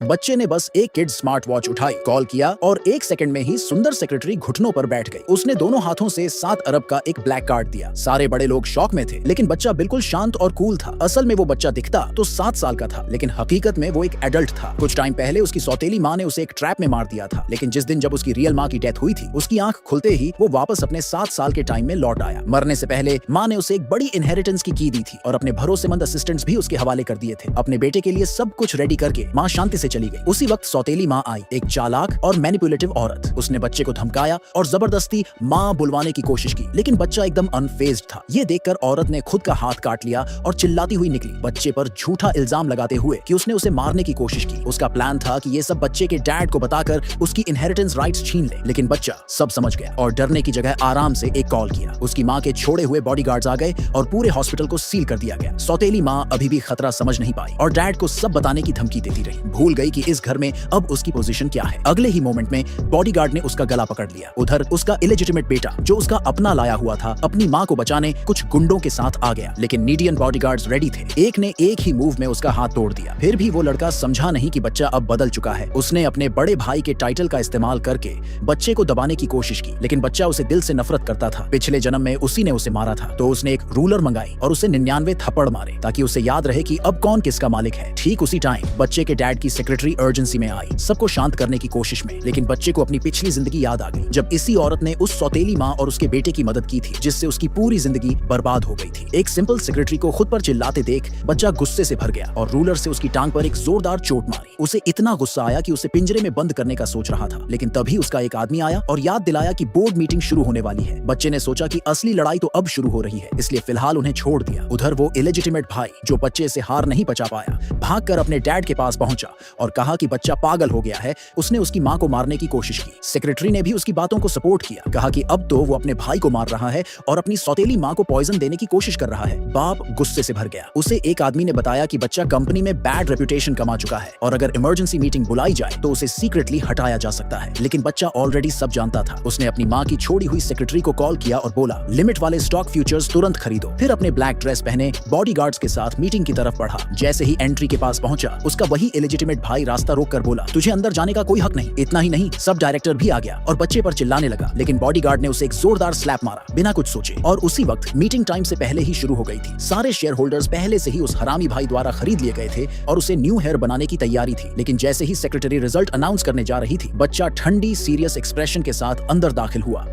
बच्चे ने बस एक किड स्मार्ट वॉच उठाई, कॉल किया और 1 सेकंड में ही सुंदर सेक्रेटरी घुटनों पर बैठ गई। उसने दोनों हाथों से 7 अरब का एक ब्लैक कार्ड दिया। सारे बड़े लोग शॉक में थे, लेकिन बच्चा बिल्कुल शांत और कूल था। असल में वो बच्चा दिखता तो 7 साल का था, लेकिन हकीकत में वो एक एडल्ट था। कुछ टाइम पहले उसकी सौतेली माँ ने उसे एक ट्रैप में मार दिया था, लेकिन जिस दिन जब उसकी रियल माँ की डेथ हुई थी, उसकी आंख खुलते ही वो वापस अपने 7 साल के टाइम में लौट आया। मरने से पहले माँ ने उसे एक बड़ी इनहेरिटेंस की दी थी और अपने भरोसेमंद असिस्टेंट्स भी उसके हवाले कर दिए थे। अपने बेटे के लिए सब कुछ रेडी करके माँ शांति से चली गई। उसी वक्त सौतेली माँ आई, एक चालाक और मैनिपुलेटिव औरत। उसने बच्चे को धमकाया और जबरदस्ती माँ बुलवाने की कोशिश की, लेकिन बच्चा एकदम अनफेज्ड था। ये देखकर औरत ने खुद का हाथ काट लिया और चिल्लाती हुई निकली, बच्चे पर झूठा इल्जाम लगाते हुए कि उसने उसे मारने की कोशिश की। उसका प्लान था कि ये सब बच्चे के डैड को बताकर उसकी इनहेरिटेंस राइट्स छीन ले, लेकिन बच्चा सब समझ गया और डरने की जगह आराम से एक कॉल किया। उसकी माँ के छोड़े हुए बॉडीगार्ड्स आ गए और पूरे हॉस्पिटल को सील कर दिया गया। सौतेली माँ अभी भी खतरा समझ नहीं पाई और डैड को सब बताने की धमकी देती रही। भूल गई कि इस घर में अब उसकी पोजीशन क्या है। अगले ही मोमेंट में बॉडीगार्ड ने उसका गला पकड़ लिया। उधर उसका इलेजिटिमेट बेटा, जो उसका अपना लाया हुआ था, अपनी माँ को बचाने कुछ गुंडों के साथ आ गया, लेकिन नीडियन बॉडीगार्ड्स रेडी थे। एक ने एक ही मूव में उसका हाथ तोड़ दिया। फिर भी वो लड़का समझा नहीं कि बच्चा अब बदल चुका है। उसने अपने बड़े भाई के टाइटल का इस्तेमाल करके बच्चे को दबाने की कोशिश की, लेकिन बच्चा उसे दिल से नफरत करता था। पिछले जन्म में उसी ने उसे मारा था, तो उसने एक रूलर मंगाई और उसे 99 थप्पड़ मारे ताकि उसे याद रहे कि अब कौन किसका मालिक है। ठीक उसी टाइम बच्चे के डैड की सेक्रेटरी अर्जेंसी में आई, सबको शांत करने की कोशिश में, लेकिन बच्चे को अपनी पिछली जिंदगी याद आ गई, जब इसी औरत ने उस सौतेली माँ और उसके बेटे की मदद की थी, जिससे उसकी पूरी जिंदगी बर्बाद हो गई थी। एक सिंपल सेक्रेटरी को खुद पर चिल्लाते देख बच्चा गुस्से से भर गया और रूलर से उसकी टांग पर एक जोरदार चोट मारी। उसे इतना गुस्सा आया कि उसे पिंजरे में बंद करने का सोच रहा था, लेकिन तभी उसका एक आदमी आया और याद दिलाया कि बोर्ड मीटिंग शुरू होने वाली है। बच्चे ने सोचा कि असली लड़ाई तो अब शुरू हो रही है, इसलिए फिलहाल उन्हें छोड़ दिया। उधर वो इलेजिटिमेट भाई, जो बच्चे से हार नहीं पचा पाया, भागकर अपने डैड के पास पहुंचा और कहा कि बच्चा पागल हो गया है, उसने उसकी माँ को मारने की कोशिश की। सेक्रेटरी ने भी उसकी बातों को सपोर्ट किया, कहा कि अब तो वो अपने भाई को मार रहा है और अपनी सौतेली माँ को पॉइजन देने की कोशिश कर रहा है। बाप गुस्से से भर गया। उसे एक आदमी ने बताया कि बच्चा कंपनी में बैड रेपुटेशन कमा चुका है और अगर इमरजेंसी मीटिंग बुलाई जाए तो उसे सीक्रेटली हटाया जा सकता है, लेकिन बच्चा ऑलरेडी सब जानता था। उसने अपनी माँ की छोड़ी हुई सेक्रेटरी को कॉल किया और बोला, लिमिट वाले स्टॉक फ्यूचर्स तुरंत खरीदो। फिर अपने ब्लैक ड्रेस पहने बॉडीगार्ड्स के साथ मीटिंग की तरफ बढ़ा। जैसे ही एंट्री के पास पहुंचा, उसका वही इलेजिटिमेट भाई रास्ता रोक कर बोला, तुझे अंदर जाने का कोई हक नहीं। इतना ही नहीं, सब डायरेक्टर भी आ गया और बच्चे पर चिल्लाने लगा, लेकिन बॉडीगार्ड ने उसे एक जोरदार स्लैप मारा बिना कुछ सोचे। और उसी वक्त मीटिंग टाइम से पहले ही शुरू हो गई थी। सारे शेयर होल्डर्स पहले से ही उस हरामी भाई द्वारा खरीद लिए गए थे और उसे न्यू हेयर बनाने की तैयारी थी, लेकिन जैसे ही सेक्रेटरी रिजल्ट अनाउंस करने जा रही थी, बच्चा ठंडी सीरियस एक्सप्रेशन के साथ अंदर दाखिल हुआ।